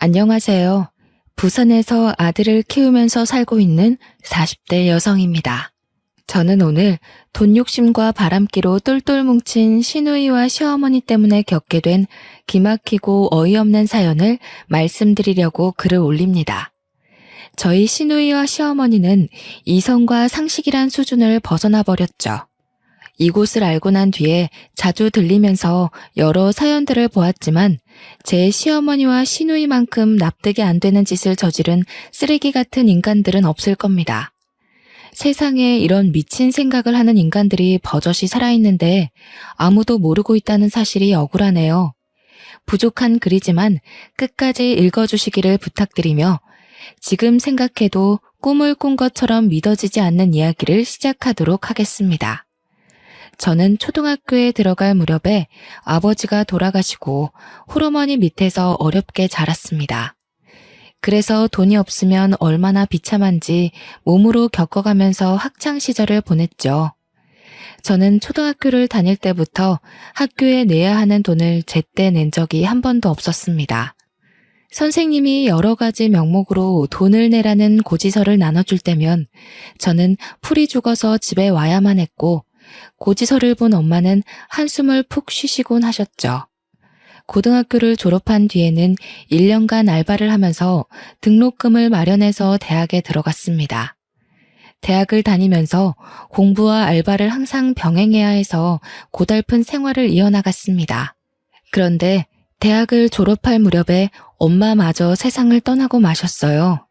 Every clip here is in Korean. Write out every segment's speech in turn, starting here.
안녕하세요. 부산에서 아들을 키우면서 살고 있는 40대 여성입니다. 저는 오늘 돈 욕심과 바람기로 똘똘 뭉친 시누이와 시어머니 때문에 겪게 된 기막히고 어이없는 사연을 말씀드리려고 글을 올립니다. 저희 시누이와 시어머니는 이성과 상식이란 수준을 벗어나 버렸죠. 이곳을 알고 난 뒤에 자주 들리면서 여러 사연들을 보았지만 제 시어머니와 시누이만큼 납득이 안 되는 짓을 저지른 쓰레기 같은 인간들은 없을 겁니다. 세상에 이런 미친 생각을 하는 인간들이 버젓이 살아있는데 아무도 모르고 있다는 사실이 억울하네요. 부족한 글이지만 끝까지 읽어주시기를 부탁드리며 지금 생각해도 꿈을 꾼 것처럼 믿어지지 않는 이야기를 시작하도록 하겠습니다. 저는 초등학교에 들어갈 무렵에 아버지가 돌아가시고 홀어머니 밑에서 어렵게 자랐습니다. 그래서 돈이 없으면 얼마나 비참한지 몸으로 겪어가면서 학창 시절을 보냈죠. 저는 초등학교를 다닐 때부터 학교에 내야 하는 돈을 제때 낸 적이 한 번도 없었습니다. 선생님이 여러 가지 명목으로 돈을 내라는 고지서를 나눠줄 때면 저는 풀이 죽어서 집에 와야만 했고 고지서를 본 엄마는 한숨을 푹 쉬시곤 하셨죠. 고등학교를 졸업한 뒤에는 1년간 알바를 하면서 등록금을 마련해서 대학에 들어갔습니다. 대학을 다니면서 공부와 알바를 항상 병행해야 해서 고달픈 생활을 이어나갔습니다. 그런데 대학을 졸업할 무렵에 엄마마저 세상을 떠나고 마셨어요.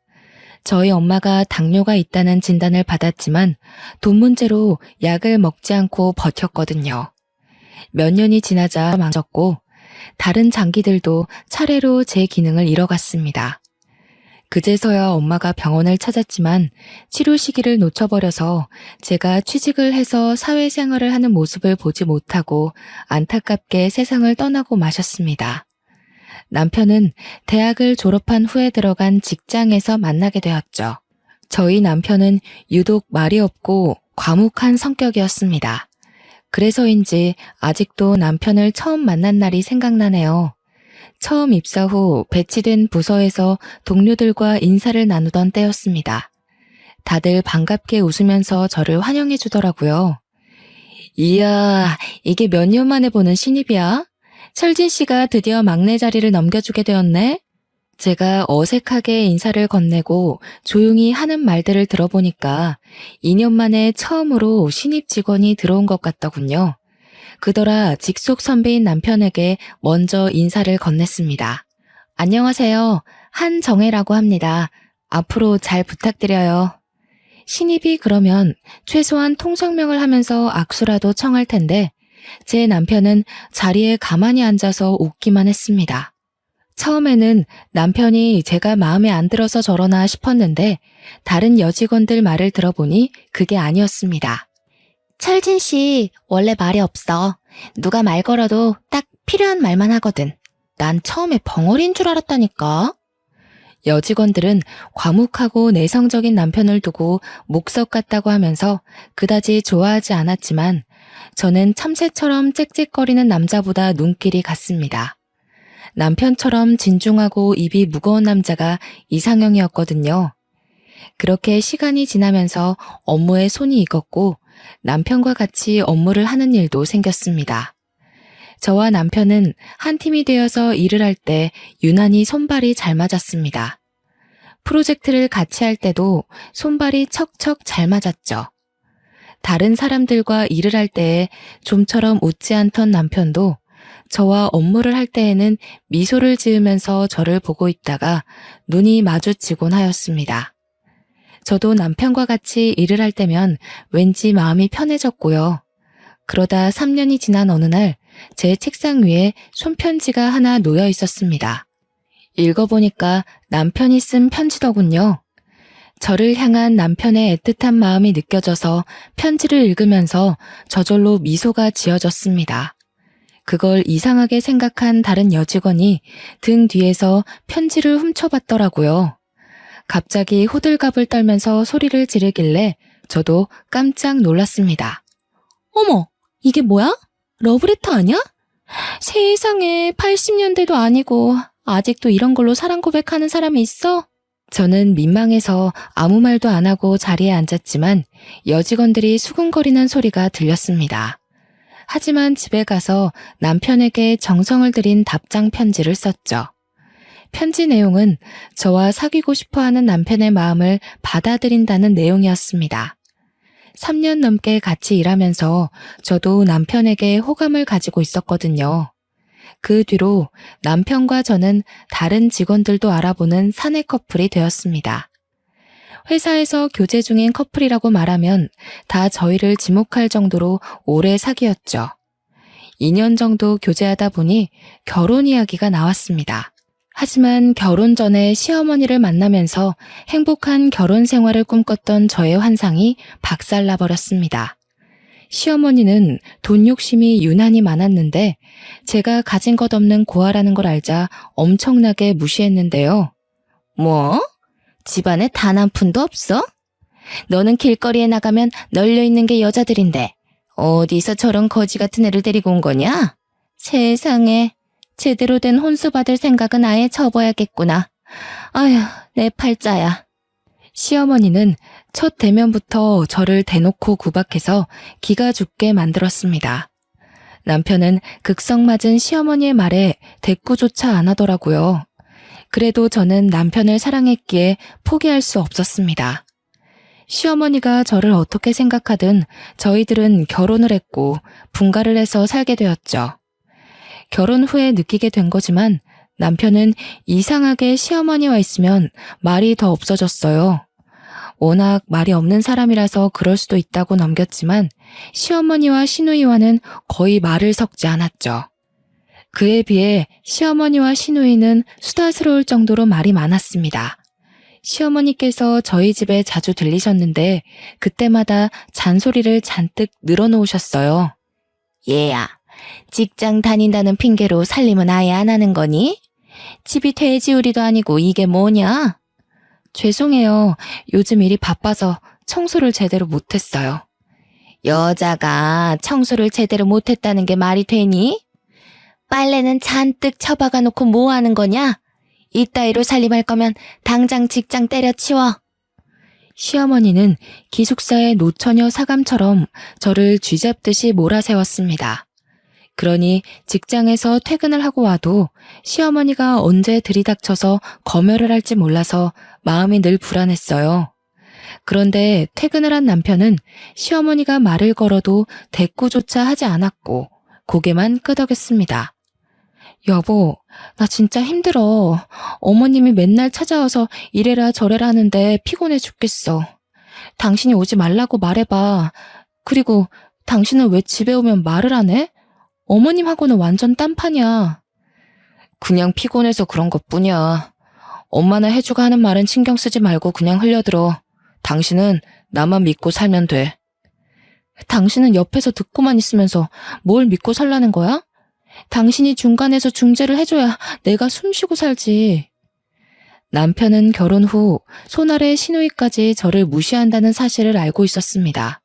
저희 엄마가 당뇨가 있다는 진단을 받았지만 돈 문제로 약을 먹지 않고 버텼거든요. 몇 년이 지나자 망쳤고 다른 장기들도 차례로 제 기능을 잃어갔습니다. 그제서야 엄마가 병원을 찾았지만 치료 시기를 놓쳐버려서 제가 취직을 해서 사회생활을 하는 모습을 보지 못하고 안타깝게 세상을 떠나고 마셨습니다. 남편은 대학을 졸업한 후에 들어간 직장에서 만나게 되었죠. 저희 남편은 유독 말이 없고 과묵한 성격이었습니다. 그래서인지 아직도 남편을 처음 만난 날이 생각나네요. 처음 입사 후 배치된 부서에서 동료들과 인사를 나누던 때였습니다. 다들 반갑게 웃으면서 저를 환영해 주더라고요. 이야, 이게 몇 년 만에 보는 신입이야? 철진 씨가 드디어 막내 자리를 넘겨주게 되었네? 제가 어색하게 인사를 건네고 조용히 하는 말들을 들어보니까 2년 만에 처음으로 신입 직원이 들어온 것 같더군요. 그더라 직속 선배인 남편에게 먼저 인사를 건넸습니다. 안녕하세요. 한정혜라고 합니다. 앞으로 잘 부탁드려요. 신입이 그러면 최소한 통성명을 하면서 악수라도 청할 텐데 제 남편은 자리에 가만히 앉아서 웃기만 했습니다. 처음에는 남편이 제가 마음에 안 들어서 저러나 싶었는데 다른 여직원들 말을 들어보니 그게 아니었습니다. 철진 씨, 원래 말이 없어. 누가 말 걸어도 딱 필요한 말만 하거든. 난 처음에 벙어리인 줄 알았다니까. 여직원들은 과묵하고 내성적인 남편을 두고 목석 같다고 하면서 그다지 좋아하지 않았지만 저는 참새처럼 짹짹거리는 남자보다 눈길이 갔습니다. 남편처럼 진중하고 입이 무거운 남자가 이상형이었거든요. 그렇게 시간이 지나면서 업무에 손이 익었고 남편과 같이 업무를 하는 일도 생겼습니다. 저와 남편은 한 팀이 되어서 일을 할 때 유난히 손발이 잘 맞았습니다. 프로젝트를 같이 할 때도 손발이 척척 잘 맞았죠. 다른 사람들과 일을 할 때에 좀처럼 웃지 않던 남편도 저와 업무를 할 때에는 미소를 지으면서 저를 보고 있다가 눈이 마주치곤 하였습니다. 저도 남편과 같이 일을 할 때면 왠지 마음이 편해졌고요. 그러다 3년이 지난 어느 날 제 책상 위에 손편지가 하나 놓여 있었습니다. 읽어보니까 남편이 쓴 편지더군요. 저를 향한 남편의 애틋한 마음이 느껴져서 편지를 읽으면서 저절로 미소가 지어졌습니다. 그걸 이상하게 생각한 다른 여직원이 등 뒤에서 편지를 훔쳐봤더라고요. 갑자기 호들갑을 떨면서 소리를 지르길래 저도 깜짝 놀랐습니다. 어머, 이게 뭐야? 러브레터 아니야? 세상에 80년대도 아니고 아직도 이런 걸로 사랑 고백하는 사람이 있어? 저는 민망해서 아무 말도 안 하고 자리에 앉았지만 여직원들이 수군거리는 소리가 들렸습니다. 하지만 집에 가서 남편에게 정성을 들인 답장 편지를 썼죠. 편지 내용은 저와 사귀고 싶어하는 남편의 마음을 받아들인다는 내용이었습니다. 3년 넘게 같이 일하면서 저도 남편에게 호감을 가지고 있었거든요. 그 뒤로 남편과 저는 다른 직원들도 알아보는 사내 커플이 되었습니다. 회사에서 교제 중인 커플이라고 말하면 다 저희를 지목할 정도로 오래 사귀었죠. 2년 정도 교제하다 보니 결혼 이야기가 나왔습니다. 하지만 결혼 전에 시어머니를 만나면서 행복한 결혼 생활을 꿈꿨던 저의 환상이 박살나버렸습니다. 시어머니는 돈 욕심이 유난히 많았는데 제가 가진 것 없는 고아라는 걸 알자 엄청나게 무시했는데요. 뭐? 집안에 단 한 푼도 없어? 너는 길거리에 나가면 널려있는 게 여자들인데 어디서 저런 거지 같은 애를 데리고 온 거냐? 세상에, 제대로 된 혼수 받을 생각은 아예 접어야겠구나. 아휴, 내 팔자야. 시어머니는 첫 대면부터 저를 대놓고 구박해서 기가 죽게 만들었습니다. 남편은 극성맞은 시어머니의 말에 대꾸조차 안 하더라고요. 그래도 저는 남편을 사랑했기에 포기할 수 없었습니다. 시어머니가 저를 어떻게 생각하든 저희들은 결혼을 했고 분가를 해서 살게 되었죠. 결혼 후에 느끼게 된 거지만 남편은 이상하게 시어머니와 있으면 말이 더 없어졌어요. 워낙 말이 없는 사람이라서 그럴 수도 있다고 넘겼지만 시어머니와 시누이와는 거의 말을 섞지 않았죠. 그에 비해 시어머니와 시누이는 수다스러울 정도로 말이 많았습니다. 시어머니께서 저희 집에 자주 들리셨는데 그때마다 잔소리를 잔뜩 늘어놓으셨어요. 얘야, 직장 다닌다는 핑계로 살림은 아예 안 하는 거니? 집이 돼지우리도 아니고 이게 뭐냐? 죄송해요. 요즘 일이 바빠서 청소를 제대로 못했어요. 여자가 청소를 제대로 못했다는 게 말이 되니? 빨래는 잔뜩 처박아 놓고 뭐 하는 거냐? 이따위로 살림할 거면 당장 직장 때려치워. 시어머니는 기숙사의 노처녀 사감처럼 저를 쥐잡듯이 몰아세웠습니다. 그러니 직장에서 퇴근을 하고 와도 시어머니가 언제 들이닥쳐서 검열을 할지 몰라서 마음이 늘 불안했어요. 그런데 퇴근을 한 남편은 시어머니가 말을 걸어도 대꾸조차 하지 않았고 고개만 끄덕였습니다. 여보, 나 진짜 힘들어. 어머님이 맨날 찾아와서 이래라 저래라 하는데 피곤해 죽겠어. 당신이 오지 말라고 말해봐. 그리고 당신은 왜 집에 오면 말을 안 해? 어머님하고는 완전 딴판이야. 그냥 피곤해서 그런 것뿐이야. 엄마나 혜주가 하는 말은 신경 쓰지 말고 그냥 흘려들어. 당신은 나만 믿고 살면 돼. 당신은 옆에서 듣고만 있으면서 뭘 믿고 살라는 거야? 당신이 중간에서 중재를 해줘야 내가 숨쉬고 살지. 남편은 결혼 후 손아래 시누이까지 저를 무시한다는 사실을 알고 있었습니다.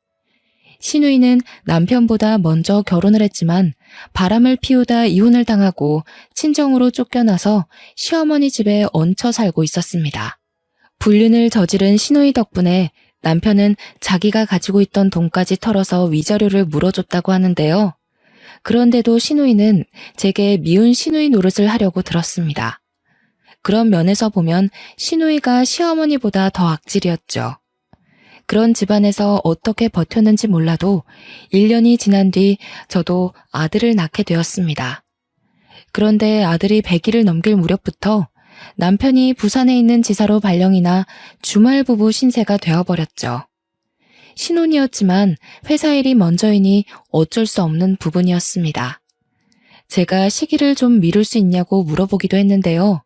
시누이는 남편보다 먼저 결혼을 했지만 바람을 피우다 이혼을 당하고 친정으로 쫓겨나서 시어머니 집에 얹혀 살고 있었습니다. 불륜을 저지른 시누이 덕분에 남편은 자기가 가지고 있던 돈까지 털어서 위자료를 물어줬다고 하는데요. 그런데도 시누이는 제게 미운 시누이 노릇을 하려고 들었습니다. 그런 면에서 보면 시누이가 시어머니보다 더 악질이었죠. 그런 집안에서 어떻게 버텼는지 몰라도 1년이 지난 뒤 저도 아들을 낳게 되었습니다. 그런데 아들이 100일을 넘길 무렵부터 남편이 부산에 있는 지사로 발령이나 주말 부부 신세가 되어버렸죠. 신혼이었지만 회사 일이 먼저이니 어쩔 수 없는 부분이었습니다. 제가 시기를 좀 미룰 수 있냐고 물어보기도 했는데요.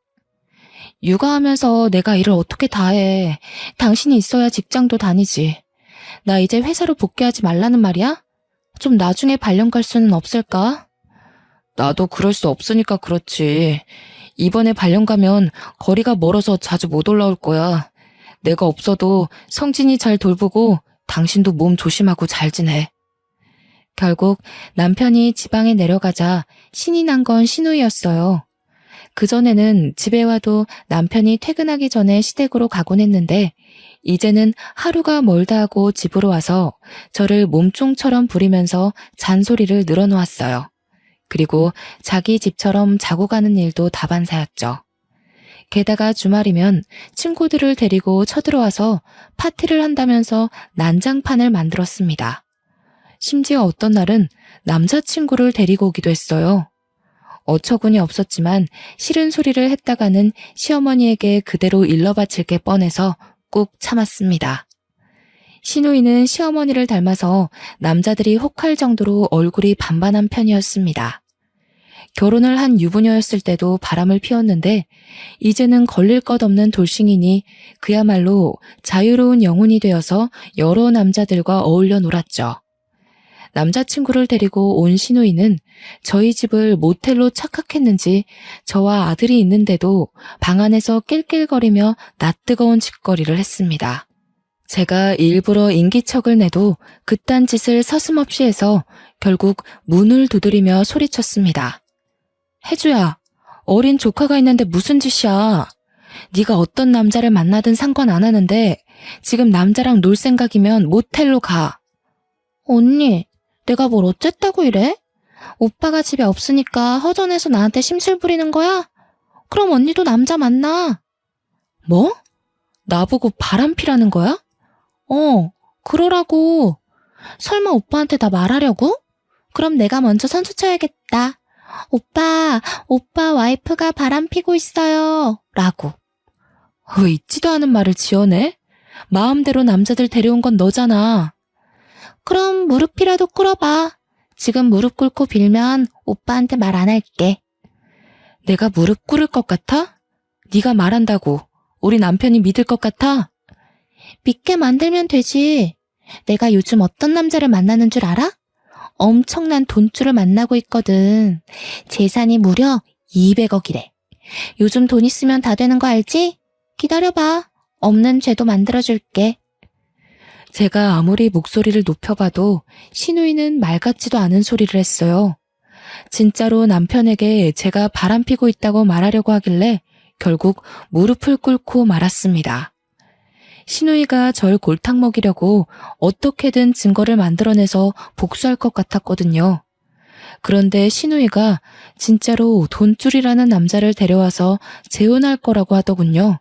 육아하면서 내가 일을 어떻게 다 해. 당신이 있어야 직장도 다니지. 나 이제 회사로 복귀하지 말라는 말이야? 좀 나중에 발령 갈 수는 없을까? 나도 그럴 수 없으니까 그렇지. 이번에 발령 가면 거리가 멀어서 자주 못 올라올 거야. 내가 없어도 성진이 잘 돌보고 당신도 몸 조심하고 잘 지내. 결국 남편이 지방에 내려가자 신이 난 건 시누이였어요. 그전에는 집에 와도 남편이 퇴근하기 전에 시댁으로 가곤 했는데 이제는 하루가 멀다 하고 집으로 와서 저를 몸종처럼 부리면서 잔소리를 늘어놓았어요. 그리고 자기 집처럼 자고 가는 일도 다반사였죠. 게다가 주말이면 친구들을 데리고 쳐들어와서 파티를 한다면서 난장판을 만들었습니다. 심지어 어떤 날은 남자친구를 데리고 오기도 했어요. 어처구니 없었지만 싫은 소리를 했다가는 시어머니에게 그대로 일러바칠 게 뻔해서 꾹 참았습니다. 시누이는 시어머니를 닮아서 남자들이 혹할 정도로 얼굴이 반반한 편이었습니다. 결혼을 한 유부녀였을 때도 바람을 피웠는데 이제는 걸릴 것 없는 돌싱이니 그야말로 자유로운 영혼이 되어서 여러 남자들과 어울려 놀았죠. 남자친구를 데리고 온 시누이는 저희 집을 모텔로 착각했는지 저와 아들이 있는데도 방 안에서 낄낄거리며 낯뜨거운 짓거리를 했습니다. 제가 일부러 인기척을 내도 그딴 짓을 서슴없이 해서 결국 문을 두드리며 소리쳤습니다. 혜주야, 어린 조카가 있는데 무슨 짓이야. 네가 어떤 남자를 만나든 상관 안 하는데 지금 남자랑 놀 생각이면 모텔로 가. 언니, 내가 뭘 어쨌다고 이래? 오빠가 집에 없으니까 허전해서 나한테 심술 부리는 거야? 그럼 언니도 남자 만나. 뭐? 나보고 바람피라는 거야? 그러라고. 설마 오빠한테 다 말하려고? 그럼 내가 먼저 선수 쳐야겠다. 오빠 와이프가 바람피고 있어요. 라고. 왜 있지도 않은 말을 지어내? 마음대로 남자들 데려온 건 너잖아. 그럼 무릎이라도 꿇어봐. 지금 무릎 꿇고 빌면 오빠한테 말 안 할게. 내가 무릎 꿇을 것 같아? 네가 말한다고 우리 남편이 믿을 것 같아? 믿게 만들면 되지. 내가 요즘 어떤 남자를 만나는 줄 알아? 엄청난 돈줄을 만나고 있거든. 재산이 무려 200억이래. 요즘 돈 있으면 다 되는 거 알지? 기다려봐. 없는 죄도 만들어줄게. 제가 아무리 목소리를 높여봐도 시누이는 말 같지도 않은 소리를 했어요. 진짜로 남편에게 제가 바람피고 있다고 말하려고 하길래 결국 무릎을 꿇고 말았습니다. 시누이가 절 골탕 먹이려고 어떻게든 증거를 만들어내서 복수할 것 같았거든요. 그런데 시누이가 진짜로 돈줄이라는 남자를 데려와서 재혼할 거라고 하더군요.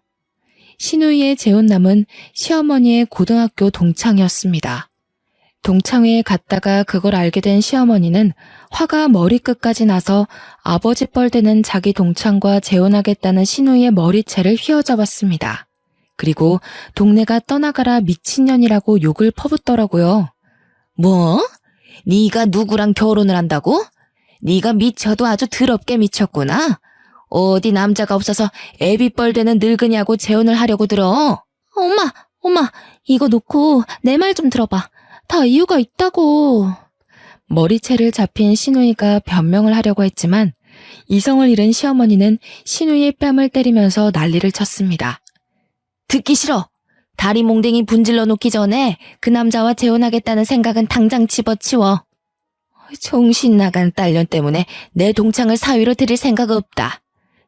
시누이의 재혼남은 시어머니의 고등학교 동창이었습니다. 동창회에 갔다가 그걸 알게 된 시어머니는 화가 머리끝까지 나서 아버지 뻘되는 자기 동창과 재혼하겠다는 시누이의 머리채를 휘어잡았습니다. 그리고 동네가 떠나가라 미친년이라고 욕을 퍼붓더라고요. 뭐? 네가 누구랑 결혼을 한다고? 네가 미쳐도 아주 더럽게 미쳤구나. 어디 남자가 없어서 애비뻘되는 늙은이하고 재혼을 하려고 들어. 엄마, 이거 놓고 내 말 좀 들어봐. 다 이유가 있다고. 머리채를 잡힌 시누이가 변명을 하려고 했지만 이성을 잃은 시어머니는 시누이의 뺨을 때리면서 난리를 쳤습니다. 듣기 싫어. 다리 몽댕이 분질러 놓기 전에 그 남자와 재혼하겠다는 생각은 당장 집어치워. 정신 나간 딸년 때문에 내 동창을 사위로 들일 생각 없다.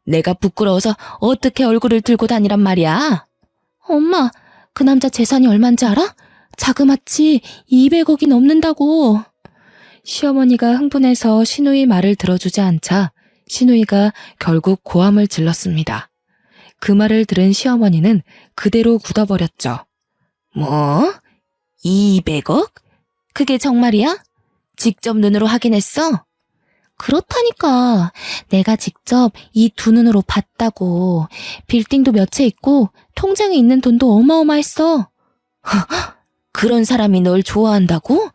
내가 부끄러워서 어떻게 얼굴을 들고 다니란 말이야? 엄마, 그 남자 재산이 얼만지 알아? 자그마치 200억이 넘는다고. 시어머니가 흥분해서 시누이 말을 들어주지 않자 시누이가 결국 고함을 질렀습니다. 그 말을 들은 시어머니는 그대로 굳어버렸죠. 뭐? 200억? 그게 정말이야? 직접 눈으로 확인했어? 그렇다니까. 내가 직접 이 두 눈으로 봤다고. 빌딩도 몇 채 있고 통장에 있는 돈도 어마어마했어. 그런 사람이 널 좋아한다고?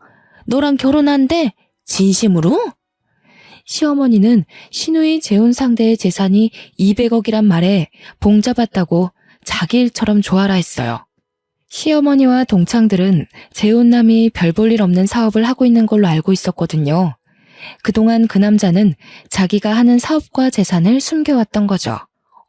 너랑 결혼한대? 진심으로? 시어머니는 시누이 재혼 상대의 재산이 200억이란 말에 봉잡았다고 자기 일처럼 좋아라 했어요. 시어머니와 동창들은 재혼남이 별 볼 일 없는 사업을 하고 있는 걸로 알고 있었거든요. 그동안 그 남자는 자기가 하는 사업과 재산을 숨겨왔던 거죠.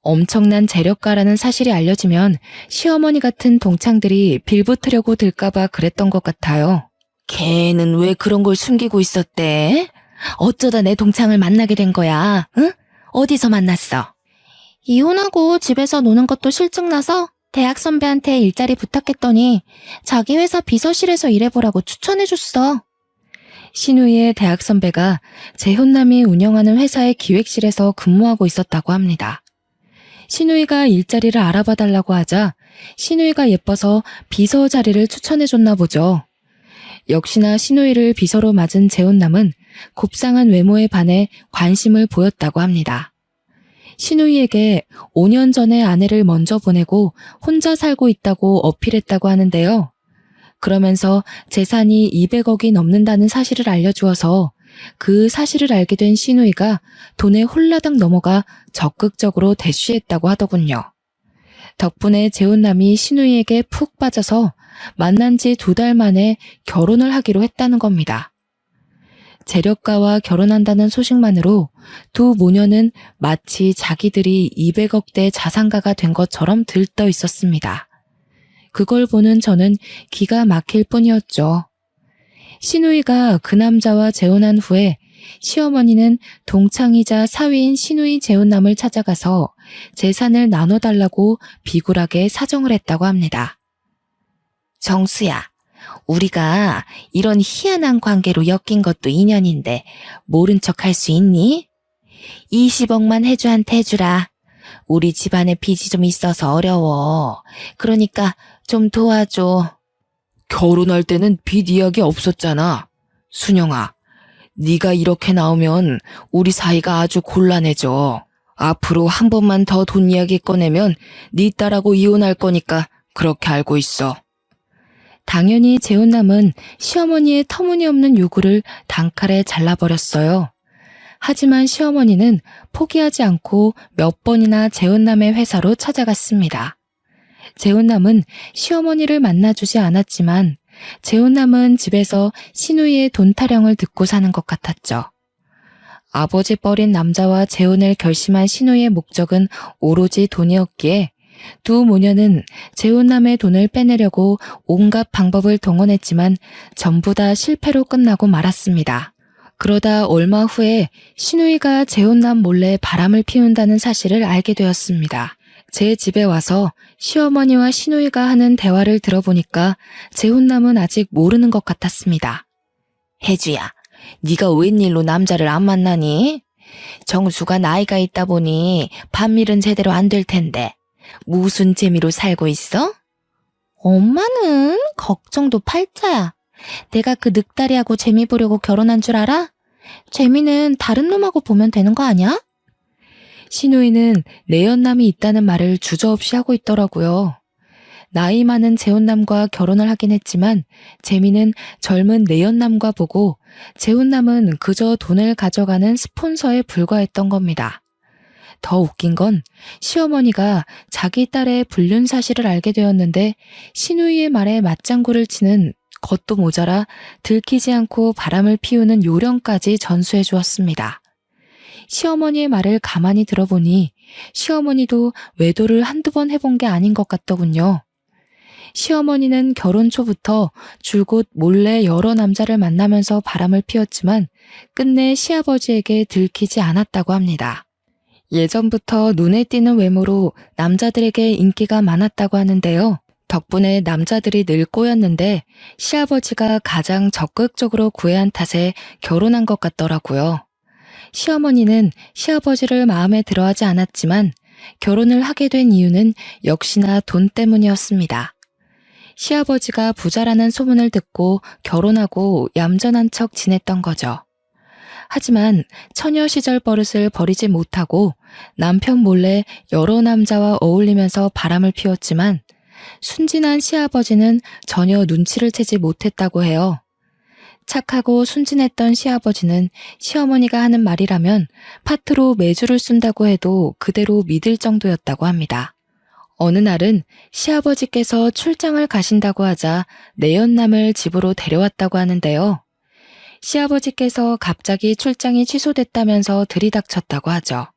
엄청난 재력가라는 사실이 알려지면 시어머니 같은 동창들이 빌붙으려고 들까봐 그랬던 것 같아요. 걔는 왜 그런 걸 숨기고 있었대? 어쩌다 내 동창을 만나게 된 거야? 응? 어디서 만났어? 이혼하고 집에서 노는 것도 실증나서 대학 선배한테 일자리 부탁했더니 자기 회사 비서실에서 일해보라고 추천해줬어. 신우이의 대학 선배가 재혼남이 운영하는 회사의 기획실에서 근무하고 있었다고 합니다. 신우이가 일자리를 알아봐 달라고 하자 신우이가 예뻐서 비서 자리를 추천해줬나 보죠. 역시나 신우이를 비서로 맞은 재혼남은 곱상한 외모에 반해 관심을 보였다고 합니다. 신우이에게 5년 전에 아내를 먼저 보내고 혼자 살고 있다고 어필했다고 하는데요. 그러면서 재산이 200억이 넘는다는 사실을 알려주어서 그 사실을 알게 된 신우이가 돈에 홀라당 넘어가 적극적으로 대쉬했다고 하더군요. 덕분에 재혼남이 신우이에게 푹 빠져서 만난 지 2달 만에 결혼을 하기로 했다는 겁니다. 재력가와 결혼한다는 소식만으로 두 모녀는 마치 자기들이 200억대 자산가가 된 것처럼 들떠 있었습니다. 그걸 보는 저는 기가 막힐 뿐이었죠. 신우이가 그 남자와 재혼한 후에 시어머니는 동창이자 사위인 신우이 재혼남을 찾아가서 재산을 나눠달라고 비굴하게 사정을 했다고 합니다. 정수야, 우리가 이런 희한한 관계로 엮인 것도 인연인데 모른 척 할 수 있니? 20억만 해주한테 해주라. 우리 집안에 빚이 좀 있어서 어려워. 그러니까 좀 도와줘. 결혼할 때는 빚 이야기 없었잖아. 순영아, 네가 이렇게 나오면 우리 사이가 아주 곤란해져. 앞으로 한 번만 더 돈 이야기 꺼내면 네 딸하고 이혼할 거니까 그렇게 알고 있어. 당연히 재혼남은 시어머니의 터무니없는 요구를 단칼에 잘라버렸어요. 하지만 시어머니는 포기하지 않고 몇 번이나 재혼남의 회사로 찾아갔습니다. 재혼남은 시어머니를 만나주지 않았지만 재혼남은 집에서 신우이의 돈 타령을 듣고 사는 것 같았죠. 아버지 뻘인 남자와 재혼을 결심한 신우이의 목적은 오로지 돈이었기에 두 모녀는 재혼남의 돈을 빼내려고 온갖 방법을 동원했지만 전부 다 실패로 끝나고 말았습니다. 그러다 얼마 후에 신우이가 재혼남 몰래 바람을 피운다는 사실을 알게 되었습니다. 제 집에 와서 시어머니와 신우이가 하는 대화를 들어보니까 재혼남은 아직 모르는 것 같았습니다. 혜주야, 네가 웬일로 남자를 안 만나니? 정수가 나이가 있다 보니 반밀은 제대로 안 될 텐데 무슨 재미로 살고 있어? 엄마는 걱정도 팔자야. 내가 그 늑다리하고 재미 보려고 결혼한 줄 알아? 재미는 다른 놈하고 보면 되는 거 아니야? 신우이는 내연남이 있다는 말을 주저없이 하고 있더라고요. 나이 많은 재혼남과 결혼을 하긴 했지만 재미는 젊은 내연남과 보고 재혼남은 그저 돈을 가져가는 스폰서에 불과했던 겁니다. 더 웃긴 건 시어머니가 자기 딸의 불륜 사실을 알게 되었는데 신우이의 말에 맞장구를 치는 것도 모자라 들키지 않고 바람을 피우는 요령까지 전수해 주었습니다. 시어머니의 말을 가만히 들어보니 시어머니도 외도를 한두 번 해본 게 아닌 것 같더군요. 시어머니는 결혼 초부터 줄곧 몰래 여러 남자를 만나면서 바람을 피웠지만 끝내 시아버지에게 들키지 않았다고 합니다. 예전부터 눈에 띄는 외모로 남자들에게 인기가 많았다고 하는데요. 덕분에 남자들이 늘 꼬였는데 시아버지가 가장 적극적으로 구애한 탓에 결혼한 것 같더라고요. 시어머니는 시아버지를 마음에 들어하지 않았지만 결혼을 하게 된 이유는 역시나 돈 때문이었습니다. 시아버지가 부자라는 소문을 듣고 결혼하고 얌전한 척 지냈던 거죠. 하지만 처녀 시절 버릇을 버리지 못하고 남편 몰래 여러 남자와 어울리면서 바람을 피웠지만 순진한 시아버지는 전혀 눈치를 채지 못했다고 해요. 착하고 순진했던 시아버지는 시어머니가 하는 말이라면 파트로 매주를 쓴다고 해도 그대로 믿을 정도였다고 합니다. 어느 날은 시아버지께서 출장을 가신다고 하자 내연남을 집으로 데려왔다고 하는데요. 시아버지께서 갑자기 출장이 취소됐다면서 들이닥쳤다고 하죠.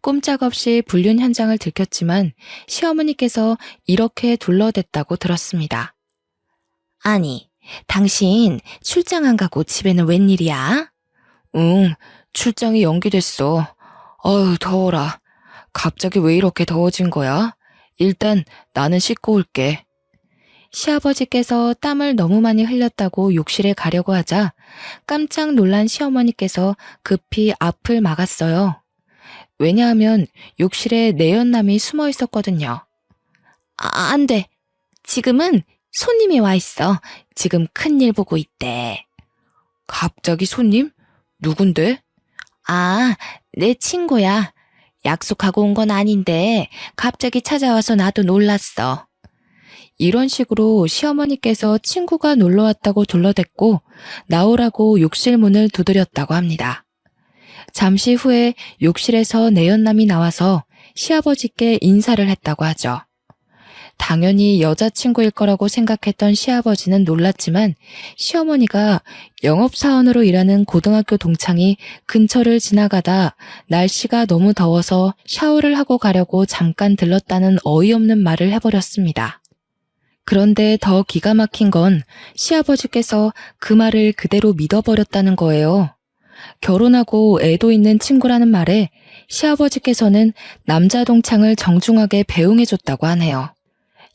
꼼짝없이 불륜 현장을 들켰지만 시어머니께서 이렇게 둘러댔다고 들었습니다. 아니, 당신 출장 안 가고 집에는 웬일이야? 응, 출장이 연기됐어. 어휴, 더워라. 갑자기 왜 이렇게 더워진 거야? 일단 나는 씻고 올게. 시아버지께서 땀을 너무 많이 흘렸다고 욕실에 가려고 하자 깜짝 놀란 시어머니께서 급히 앞을 막았어요. 왜냐하면 욕실에 내연남이 숨어 있었거든요. 안 돼. 지금은 손님이 와 있어. 지금 큰일 보고 있대. 갑자기 손님? 누군데? 내 친구야. 약속하고 온 건 아닌데 갑자기 찾아와서 나도 놀랐어. 이런 식으로 시어머니께서 친구가 놀러 왔다고 둘러댔고 나오라고 욕실 문을 두드렸다고 합니다. 잠시 후에 욕실에서 내연남이 나와서 시아버지께 인사를 했다고 하죠. 당연히 여자친구일 거라고 생각했던 시아버지는 놀랐지만 시어머니가 영업사원으로 일하는 고등학교 동창이 근처를 지나가다 날씨가 너무 더워서 샤워를 하고 가려고 잠깐 들렀다는 어이없는 말을 해버렸습니다. 그런데 더 기가 막힌 건 시아버지께서 그 말을 그대로 믿어버렸다는 거예요. 결혼하고 애도 있는 친구라는 말에 시아버지께서는 남자 동창을 정중하게 배웅해줬다고 하네요.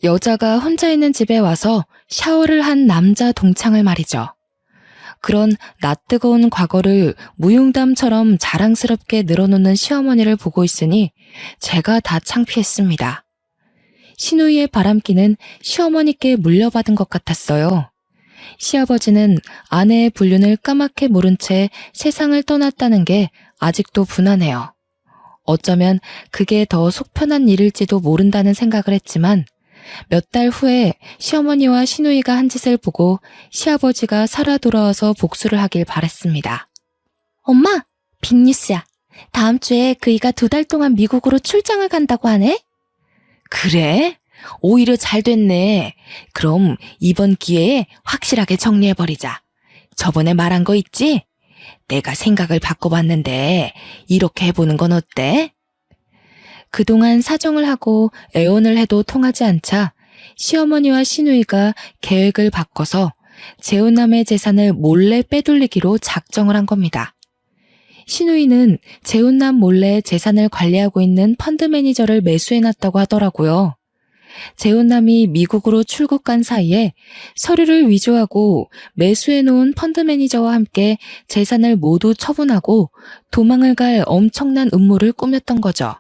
여자가 혼자 있는 집에 와서 샤워를 한 남자 동창을 말이죠. 그런 낯뜨거운 과거를 무용담처럼 자랑스럽게 늘어놓는 시어머니를 보고 있으니 제가 다 창피했습니다. 시누이의 바람기는 시어머니께 물려받은 것 같았어요. 시아버지는 아내의 불륜을 까맣게 모른 채 세상을 떠났다는 게 아직도 분하네요. 어쩌면 그게 더 속편한 일일지도 모른다는 생각을 했지만 몇 달 후에 시어머니와 시누이가 한 짓을 보고 시아버지가 살아 돌아와서 복수를 하길 바랬습니다. 엄마, 빅뉴스야. 다음 주에 그이가 2달 동안 미국으로 출장을 간다고 하네? 그래? 오히려 잘 됐네. 그럼 이번 기회에 확실하게 정리해버리자. 저번에 말한 거 있지? 내가 생각을 바꿔봤는데 이렇게 해보는 건 어때? 그동안 사정을 하고 애원을 해도 통하지 않자 시어머니와 시누이가 계획을 바꿔서 재혼남의 재산을 몰래 빼돌리기로 작정을 한 겁니다. 시누이는 재혼남 몰래 재산을 관리하고 있는 펀드 매니저를 매수해놨다고 하더라고요. 재혼남이 미국으로 출국 간 사이에 서류를 위조하고 매수해놓은 펀드 매니저와 함께 재산을 모두 처분하고 도망을 갈 엄청난 음모를 꾸몄던 거죠.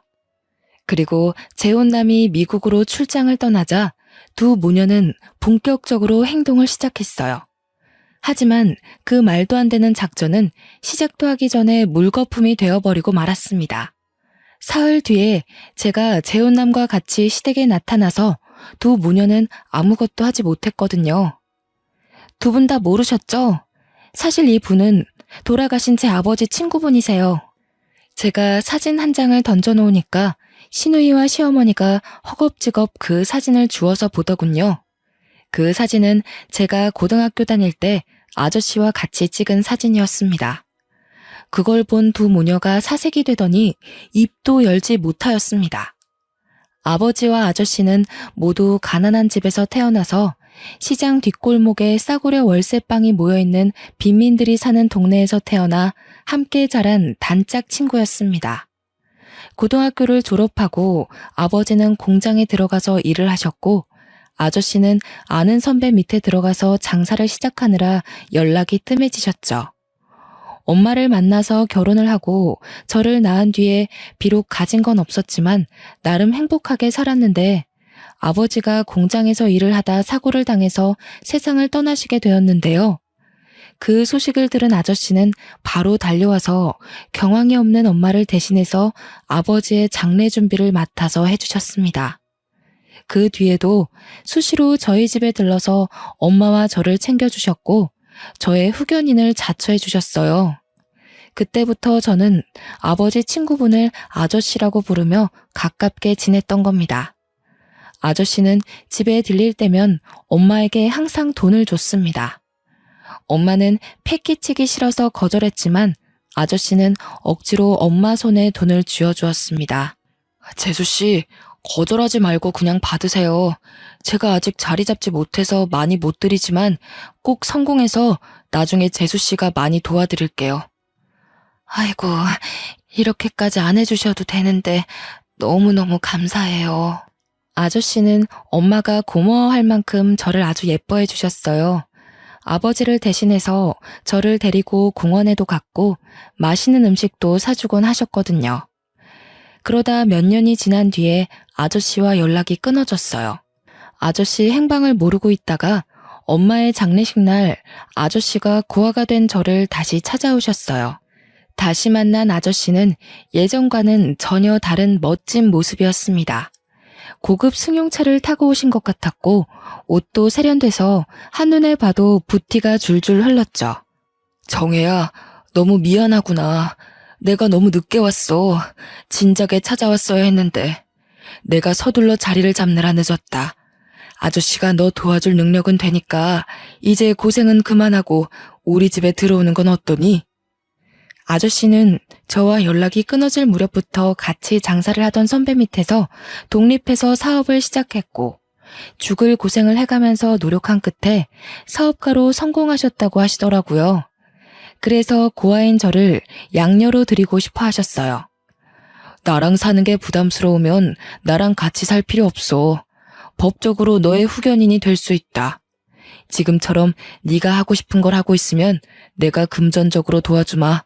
그리고 재혼남이 미국으로 출장을 떠나자 두 모녀는 본격적으로 행동을 시작했어요. 하지만 그 말도 안 되는 작전은 시작도 하기 전에 물거품이 되어버리고 말았습니다. 사흘 뒤에 제가 재혼남과 같이 시댁에 나타나서 두 모녀는 아무것도 하지 못했거든요. 두 분 다 모르셨죠? 사실 이 분은 돌아가신 제 아버지 친구분이세요. 제가 사진 한 장을 던져놓으니까 시누이와 시어머니가 허겁지겁 그 사진을 주워서 보더군요. 그 사진은 제가 고등학교 다닐 때 아저씨와 같이 찍은 사진이었습니다. 그걸 본 두 모녀가 사색이 되더니 입도 열지 못하였습니다. 아버지와 아저씨는 모두 가난한 집에서 태어나서 시장 뒷골목에 싸구려 월세방이 모여있는 빈민들이 사는 동네에서 태어나 함께 자란 단짝 친구였습니다. 고등학교를 졸업하고 아버지는 공장에 들어가서 일을 하셨고 아저씨는 아는 선배 밑에 들어가서 장사를 시작하느라 연락이 뜸해지셨죠. 엄마를 만나서 결혼을 하고 저를 낳은 뒤에 비록 가진 건 없었지만 나름 행복하게 살았는데 아버지가 공장에서 일을 하다 사고를 당해서 세상을 떠나시게 되었는데요. 그 소식을 들은 아저씨는 바로 달려와서 경황이 없는 엄마를 대신해서 아버지의 장례 준비를 맡아서 해주셨습니다. 그 뒤에도 수시로 저희 집에 들러서 엄마와 저를 챙겨주셨고 저의 후견인을 자처해 주셨어요. 그때부터 저는 아버지 친구분을 아저씨라고 부르며 가깝게 지냈던 겁니다. 아저씨는 집에 들릴 때면 엄마에게 항상 돈을 줬습니다. 엄마는 패기치기 싫어서 거절했지만 아저씨는 억지로 엄마 손에 돈을 쥐어주었습니다. 재수씨, 거절하지 말고 그냥 받으세요. 제가 아직 자리 잡지 못해서 많이 못 드리지만 꼭 성공해서 나중에 재수씨가 많이 도와드릴게요. 아이고, 이렇게까지 안 해주셔도 되는데 너무너무 감사해요. 아저씨는 엄마가 고마워할 만큼 저를 아주 예뻐해 주셨어요. 아버지를 대신해서 저를 데리고 공원에도 갔고 맛있는 음식도 사주곤 하셨거든요. 그러다 몇 년이 지난 뒤에 아저씨와 연락이 끊어졌어요. 아저씨 행방을 모르고 있다가 엄마의 장례식 날 아저씨가 고아가 된 저를 다시 찾아오셨어요. 다시 만난 아저씨는 예전과는 전혀 다른 멋진 모습이었습니다. 고급 승용차를 타고 오신 것 같았고 옷도 세련돼서 한눈에 봐도 부티가 줄줄 흘렀죠. 정혜야, 너무 미안하구나. 내가 너무 늦게 왔어. 진작에 찾아왔어야 했는데. 내가 서둘러 자리를 잡느라 늦었다. 아저씨가 너 도와줄 능력은 되니까 이제 고생은 그만하고 우리 집에 들어오는 건 어떠니? 아저씨는 저와 연락이 끊어질 무렵부터 같이 장사를 하던 선배 밑에서 독립해서 사업을 시작했고 죽을 고생을 해가면서 노력한 끝에 사업가로 성공하셨다고 하시더라고요. 그래서 고아인 저를 양녀로 드리고 싶어 하셨어요. 나랑 사는 게 부담스러우면 나랑 같이 살 필요 없어. 법적으로 너의 후견인이 될 수 있다. 지금처럼 네가 하고 싶은 걸 하고 있으면 내가 금전적으로 도와주마.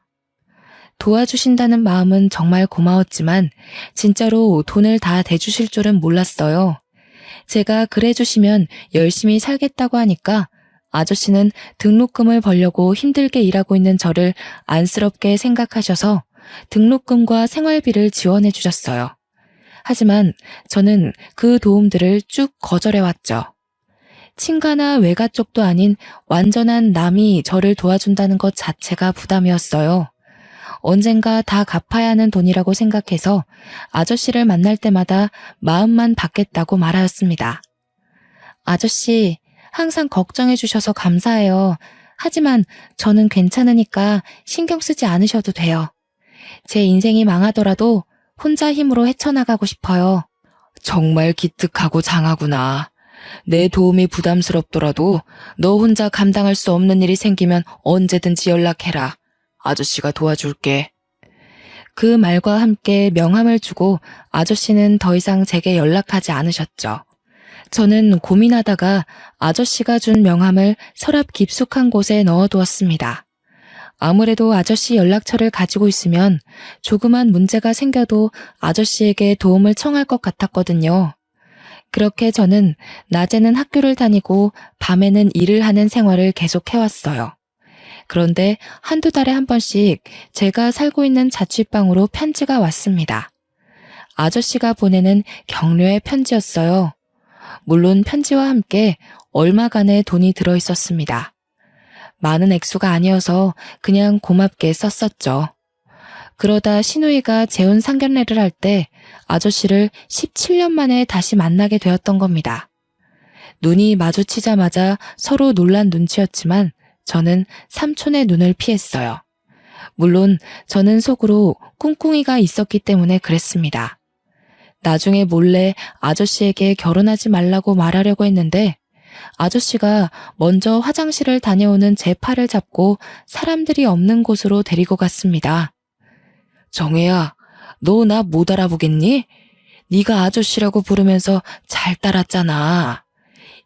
도와주신다는 마음은 정말 고마웠지만 진짜로 돈을 다 대주실 줄은 몰랐어요. 제가 그래 주시면 열심히 살겠다고 하니까 아저씨는 등록금을 벌려고 힘들게 일하고 있는 저를 안쓰럽게 생각하셔서 등록금과 생활비를 지원해 주셨어요. 하지만 저는 그 도움들을 쭉 거절해왔죠. 친가나 외가 쪽도 아닌 완전한 남이 저를 도와준다는 것 자체가 부담이었어요. 언젠가 다 갚아야 하는 돈이라고 생각해서 아저씨를 만날 때마다 마음만 받겠다고 말하였습니다. 아저씨, 항상 걱정해 주셔서 감사해요. 하지만 저는 괜찮으니까 신경 쓰지 않으셔도 돼요. 제 인생이 망하더라도 혼자 힘으로 헤쳐나가고 싶어요. 정말 기특하고 장하구나. 내 도움이 부담스럽더라도 너 혼자 감당할 수 없는 일이 생기면 언제든지 연락해라. 아저씨가 도와줄게. 그 말과 함께 명함을 주고 아저씨는 더 이상 제게 연락하지 않으셨죠. 저는 고민하다가 아저씨가 준 명함을 서랍 깊숙한 곳에 넣어두었습니다. 아무래도 아저씨 연락처를 가지고 있으면 조그만 문제가 생겨도 아저씨에게 도움을 청할 것 같았거든요. 그렇게 저는 낮에는 학교를 다니고 밤에는 일을 하는 생활을 계속해왔어요. 그런데 한두 달에 한 번씩 제가 살고 있는 자취방으로 편지가 왔습니다. 아저씨가 보내는 격려의 편지였어요. 물론 편지와 함께 얼마간의 돈이 들어있었습니다. 많은 액수가 아니어서 그냥 고맙게 썼었죠. 그러다 시누이가 재혼 상견례를 할 때 아저씨를 17년 만에 다시 만나게 되었던 겁니다. 눈이 마주치자마자 서로 놀란 눈치였지만 저는 삼촌의 눈을 피했어요. 물론 저는 속으로 꿍꿍이가 있었기 때문에 그랬습니다. 나중에 몰래 아저씨에게 결혼하지 말라고 말하려고 했는데 아저씨가 먼저 화장실을 다녀오는 제 팔을 잡고 사람들이 없는 곳으로 데리고 갔습니다. 정혜야, 너 나 못 알아보겠니? 네가 아저씨라고 부르면서 잘 따랐잖아.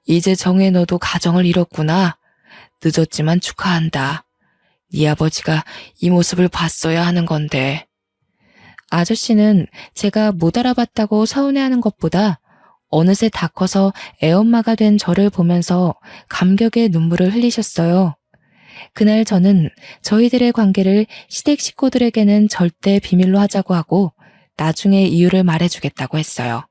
이제 정혜 너도 가정을 잃었구나. 늦었지만 축하한다. 네 아버지가 이 모습을 봤어야 하는 건데. 아저씨는 제가 못 알아봤다고 서운해하는 것보다 어느새 다 커서 애엄마가 된 저를 보면서 감격의 눈물을 흘리셨어요. 그날 저는 저희들의 관계를 시댁 식구들에게는 절대 비밀로 하자고 하고 나중에 이유를 말해주겠다고 했어요.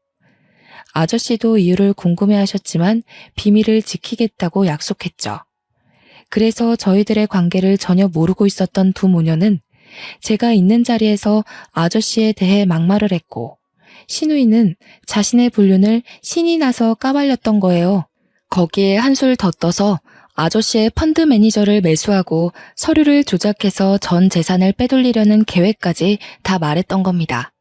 아저씨도 이유를 궁금해하셨지만 비밀을 지키겠다고 약속했죠. 그래서 저희들의 관계를 전혀 모르고 있었던 두 모녀는 제가 있는 자리에서 아저씨에 대해 막말을 했고 시누이는 자신의 불륜을 신이 나서 까발렸던 거예요. 거기에 한술 더 떠서 아저씨의 펀드 매니저를 매수하고 서류를 조작해서 전 재산을 빼돌리려는 계획까지 다 말했던 겁니다.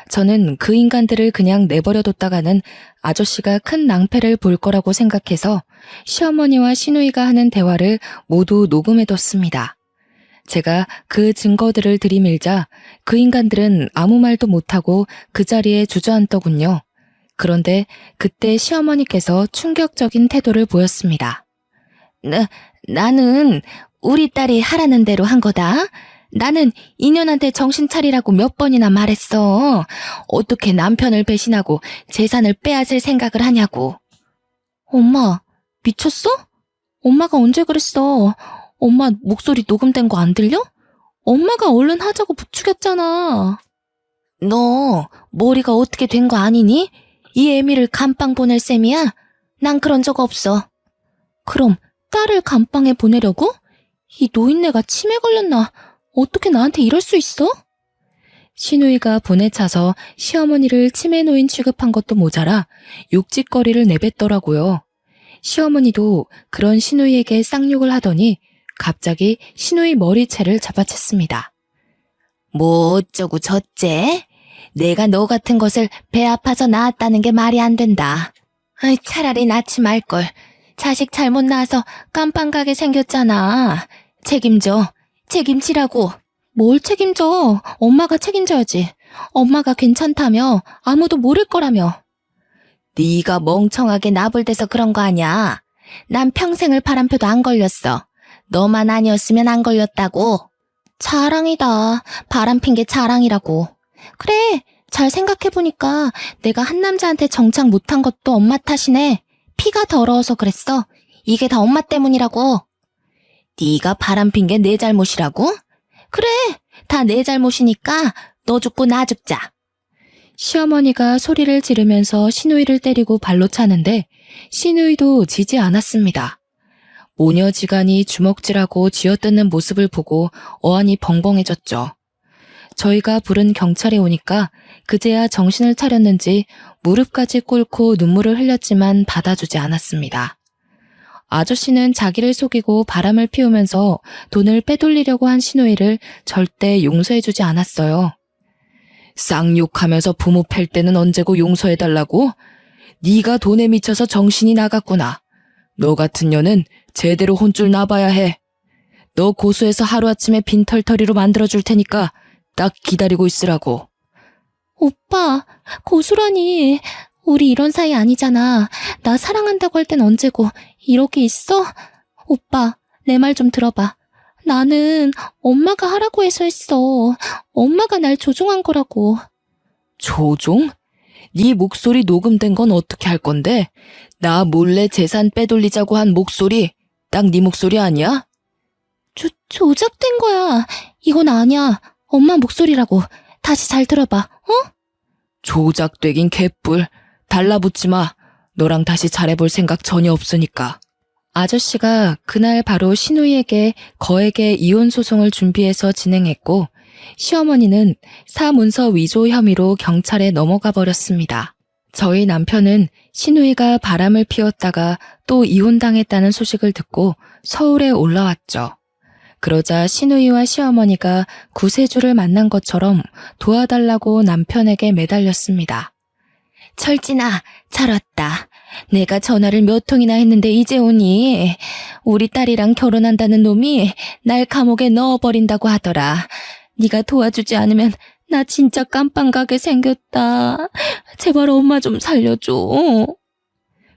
저는 그 인간들을 그냥 내버려뒀다가는 아저씨가 큰 낭패를 볼 거라고 생각해서 시어머니와 시누이가 하는 대화를 모두 녹음해뒀습니다. 제가 그 증거들을 들이밀자 그 인간들은 아무 말도 못하고 그 자리에 주저앉더군요. 그런데 그때 시어머니께서 충격적인 태도를 보였습니다. 나는 우리 딸이 하라는 대로 한 거다. 나는 이년한테 정신 차리라고 몇 번이나 말했어. 어떻게 남편을 배신하고 재산을 빼앗을 생각을 하냐고. 엄마, 미쳤어? 엄마가 언제 그랬어? 엄마 목소리 녹음된 거 안 들려? 엄마가 얼른 하자고 부추겼잖아. 너 머리가 어떻게 된 거 아니니? 이 애미를 감방 보낼 셈이야? 난 그런 적 없어. 그럼 딸을 감방에 보내려고? 이 노인네가 치매 걸렸나? 어떻게 나한테 이럴 수 있어? 시누이가 분에 차서 시어머니를 치매 노인 취급한 것도 모자라 욕짓거리를 내뱉더라고요. 시어머니도 그런 시누이에게 쌍욕을 하더니 갑자기 시누이 머리채를 잡아챘습니다. 뭐 어쩌고 저째? 내가 너 같은 것을 배 아파서 낳았다는 게 말이 안 된다. 차라리 낳지 말걸. 자식 잘못 낳아서 깜빵 가게 생겼잖아. 책임져. 책임지라고. 뭘 책임져? 엄마가 책임져야지. 엄마가 괜찮다며 아무도 모를 거라며. 네가 멍청하게 나불대서 그런 거 아니야. 난 평생을 바람펴도 안 걸렸어. 너만 아니었으면 안 걸렸다고. 자랑이다. 바람핀 게 자랑이라고. 그래, 잘 생각해보니까 내가 한 남자한테 정착 못한 것도 엄마 탓이네. 피가 더러워서 그랬어. 이게 다 엄마 때문이라고. 네가 바람핀 게 내 잘못이라고? 그래, 다 내 잘못이니까 너 죽고 나 죽자. 시어머니가 소리를 지르면서 시누이를 때리고 발로 차는데 시누이도 지지 않았습니다. 모녀지간이 주먹질하고 쥐어뜯는 모습을 보고 어안이 벙벙해졌죠. 저희가 부른 경찰이 오니까 그제야 정신을 차렸는지 무릎까지 꿇고 눈물을 흘렸지만 받아주지 않았습니다. 아저씨는 자기를 속이고 바람을 피우면서 돈을 빼돌리려고 한 시누이를 절대 용서해주지 않았어요. 쌍욕하면서 부모 팰 때는 언제고 용서해달라고? 네가 돈에 미쳐서 정신이 나갔구나. 너 같은 년은 제대로 혼쭐 나봐야 해. 너 고소해서 하루아침에 빈털터리로 만들어줄 테니까 딱 기다리고 있으라고. 오빠, 고수라니. 우리 이런 사이 아니잖아. 나 사랑한다고 할 땐 언제고 이렇게 있어? 오빠, 내 말 좀 들어봐. 나는 엄마가 하라고 해서 했어. 엄마가 날 조종한 거라고. 조종? 네 목소리 녹음된 건 어떻게 할 건데? 나 몰래 재산 빼돌리자고 한 목소리, 딱 네 목소리 아니야? 조작된 거야. 이건 아니야. 엄마 목소리라고. 다시 잘 들어봐, 어? 조작되긴 개뿔. 달라붙지 마. 너랑 다시 잘해볼 생각 전혀 없으니까. 아저씨가 그날 바로 시누이에게 거액의 이혼 소송을 준비해서 진행했고 시어머니는 사문서 위조 혐의로 경찰에 넘어가 버렸습니다. 저희 남편은 시누이가 바람을 피웠다가 또 이혼당했다는 소식을 듣고 서울에 올라왔죠. 그러자 시누이와 시어머니가 구세주를 만난 것처럼 도와달라고 남편에게 매달렸습니다. 철진아, 잘 왔다. 내가 전화를 몇 통이나 했는데 이제 오니? 우리 딸이랑 결혼한다는 놈이 날 감옥에 넣어버린다고 하더라. 네가 도와주지 않으면 나 진짜 깜빵 가게 생겼다. 제발 엄마 좀 살려줘.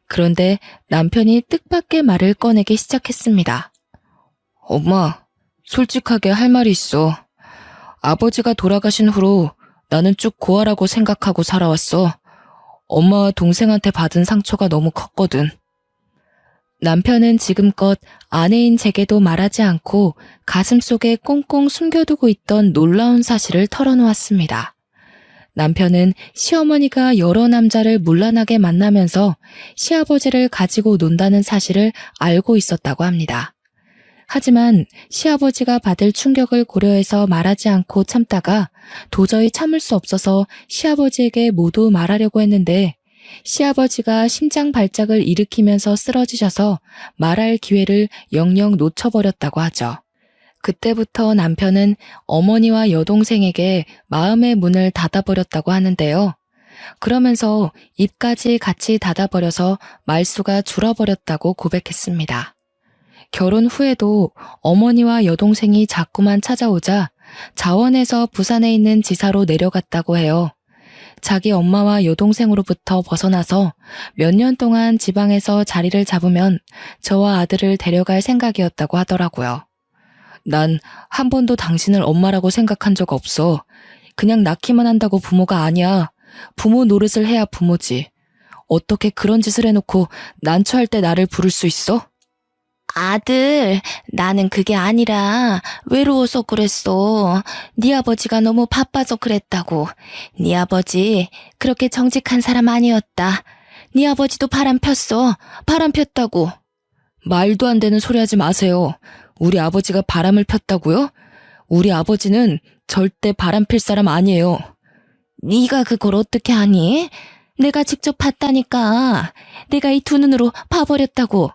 그런데 남편이 뜻밖의 말을 꺼내기 시작했습니다. 엄마, 솔직하게 할 말이 있어. 아버지가 돌아가신 후로 나는 쭉 고아라고 생각하고 살아왔어. 엄마와 동생한테 받은 상처가 너무 컸거든. 남편은 지금껏 아내인 제게도 말하지 않고 가슴속에 꽁꽁 숨겨두고 있던 놀라운 사실을 털어놓았습니다. 남편은 시어머니가 여러 남자를 문란하게 만나면서 시아버지를 가지고 논다는 사실을 알고 있었다고 합니다. 하지만 시아버지가 받을 충격을 고려해서 말하지 않고 참다가 도저히 참을 수 없어서 시아버지에게 모두 말하려고 했는데 시아버지가 심장 발작을 일으키면서 쓰러지셔서 말할 기회를 영영 놓쳐버렸다고 하죠. 그때부터 남편은 어머니와 여동생에게 마음의 문을 닫아버렸다고 하는데요. 그러면서 입까지 같이 닫아버려서 말수가 줄어버렸다고 고백했습니다. 결혼 후에도 어머니와 여동생이 자꾸만 찾아오자 자원에서 부산에 있는 지사로 내려갔다고 해요. 자기 엄마와 여동생으로부터 벗어나서 몇 년 동안 지방에서 자리를 잡으면 저와 아들을 데려갈 생각이었다고 하더라고요. 난 한 번도 당신을 엄마라고 생각한 적 없어. 그냥 낳기만 한다고 부모가 아니야. 부모 노릇을 해야 부모지. 어떻게 그런 짓을 해놓고 난처할 때 나를 부를 수 있어? 아들, 나는 그게 아니라 외로워서 그랬어. 네 아버지가 너무 바빠서 그랬다고. 네 아버지 그렇게 정직한 사람 아니었다. 네 아버지도 바람 폈어. 바람 폈다고. 말도 안 되는 소리 하지 마세요. 우리 아버지가 바람을 폈다고요? 우리 아버지는 절대 바람 필 사람 아니에요. 네가 그걸 어떻게 아니? 내가 직접 봤다니까. 내가 이 두 눈으로 봐버렸다고.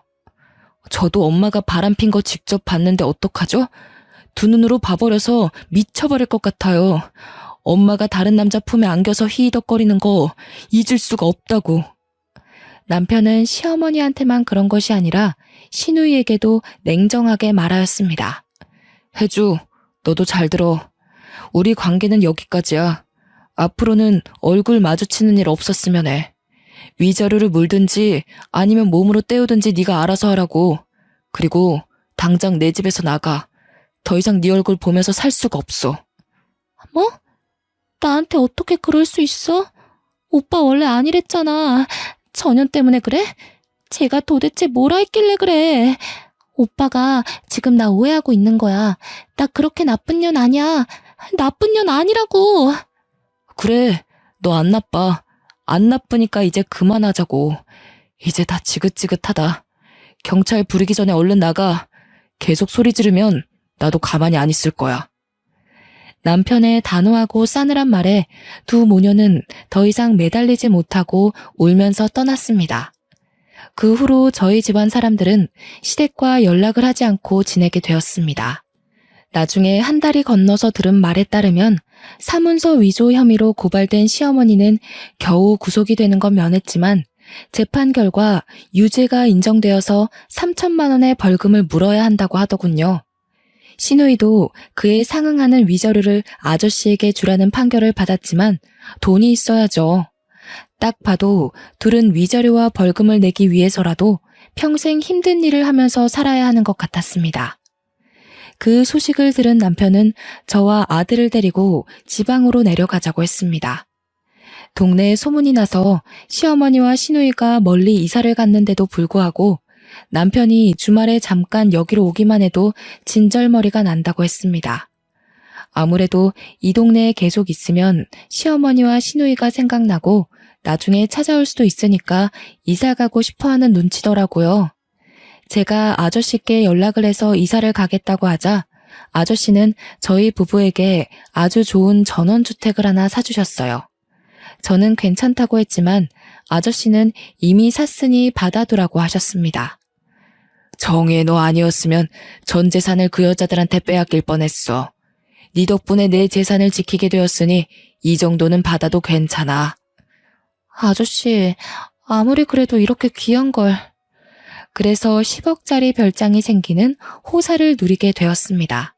저도 엄마가 바람 핀 거 직접 봤는데 어떡하죠? 두 눈으로 봐버려서 미쳐버릴 것 같아요. 엄마가 다른 남자 품에 안겨서 히히덕거리는 거 잊을 수가 없다고. 남편은 시어머니한테만 그런 것이 아니라 시누이에게도 냉정하게 말하였습니다. 혜주, 너도 잘 들어. 우리 관계는 여기까지야. 앞으로는 얼굴 마주치는 일 없었으면 해. 위자료를 물든지 아니면 몸으로 때우든지 네가 알아서 하라고. 그리고 당장 내 집에서 나가. 더 이상 네 얼굴 보면서 살 수가 없어. 뭐? 나한테 어떻게 그럴 수 있어? 오빠 원래 아니랬잖아. 전현 때문에 그래? 제가 도대체 뭐라 했길래 그래? 오빠가 지금 나 오해하고 있는 거야. 나 그렇게 나쁜 년 아니야. 나쁜 년 아니라고. 그래, 너 안 나빠. 안 나쁘니까 이제 그만하자고. 이제 다 지긋지긋하다. 경찰 부르기 전에 얼른 나가. 계속 소리 지르면 나도 가만히 안 있을 거야. 남편의 단호하고 싸늘한 말에 두 모녀는 더 이상 매달리지 못하고 울면서 떠났습니다. 그 후로 저희 집안 사람들은 시댁과 연락을 하지 않고 지내게 되었습니다. 나중에 한 달이 건너서 들은 말에 따르면 사문서 위조 혐의로 고발된 시어머니는 겨우 구속이 되는 건 면했지만 재판 결과 유죄가 인정되어서 3천만 원의 벌금을 물어야 한다고 하더군요. 시누이도 그에 상응하는 위자료를 아저씨에게 주라는 판결을 받았지만 돈이 있어야죠. 딱 봐도 둘은 위자료와 벌금을 내기 위해서라도 평생 힘든 일을 하면서 살아야 하는 것 같았습니다. 그 소식을 들은 남편은 저와 아들을 데리고 지방으로 내려가자고 했습니다. 동네에 소문이 나서 시어머니와 시누이가 멀리 이사를 갔는데도 불구하고 남편이 주말에 잠깐 여기로 오기만 해도 진절머리가 난다고 했습니다. 아무래도 이 동네에 계속 있으면 시어머니와 시누이가 생각나고 나중에 찾아올 수도 있으니까 이사 가고 싶어하는 눈치더라고요. 제가 아저씨께 연락을 해서 이사를 가겠다고 하자 아저씨는 저희 부부에게 아주 좋은 전원주택을 하나 사주셨어요. 저는 괜찮다고 했지만 아저씨는 이미 샀으니 받아두라고 하셨습니다. 정혜 너 아니었으면 전 재산을 그 여자들한테 빼앗길 뻔했어. 네 덕분에 내 재산을 지키게 되었으니 이 정도는 받아도 괜찮아. 아저씨, 아무리 그래도 이렇게 귀한 걸. 그래서 10억짜리 별장이 생기는 호사를 누리게 되었습니다.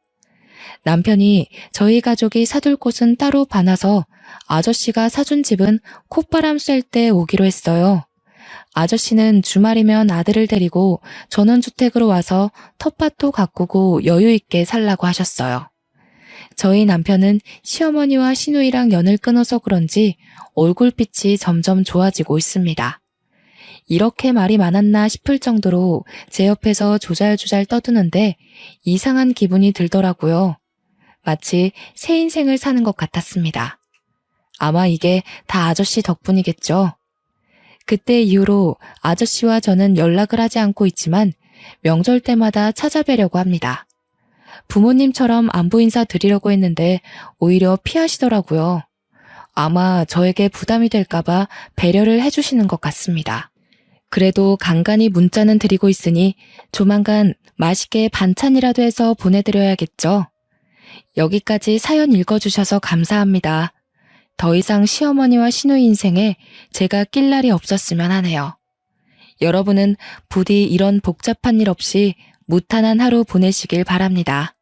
남편이 저희 가족이 사둘 곳은 따로 봐놔서 아저씨가 사준 집은 콧바람 쐴 때 오기로 했어요. 아저씨는 주말이면 아들을 데리고 전원주택으로 와서 텃밭도 가꾸고 여유 있게 살라고 하셨어요. 저희 남편은 시어머니와 시누이랑 연을 끊어서 그런지 얼굴빛이 점점 좋아지고 있습니다. 이렇게 말이 많았나 싶을 정도로 제 옆에서 조잘조잘 떠드는데 이상한 기분이 들더라고요. 마치 새 인생을 사는 것 같았습니다. 아마 이게 다 아저씨 덕분이겠죠. 그때 이후로 아저씨와 저는 연락을 하지 않고 있지만 명절 때마다 찾아뵈려고 합니다. 부모님처럼 안부 인사 드리려고 했는데 오히려 피하시더라고요. 아마 저에게 부담이 될까봐 배려를 해주시는 것 같습니다. 그래도 간간히 문자는 드리고 있으니 조만간 맛있게 반찬이라도 해서 보내드려야겠죠. 여기까지 사연 읽어주셔서 감사합니다. 더 이상 시어머니와 시누이 인생에 제가 낄 날이 없었으면 하네요. 여러분은 부디 이런 복잡한 일 없이 무탄한 하루 보내시길 바랍니다.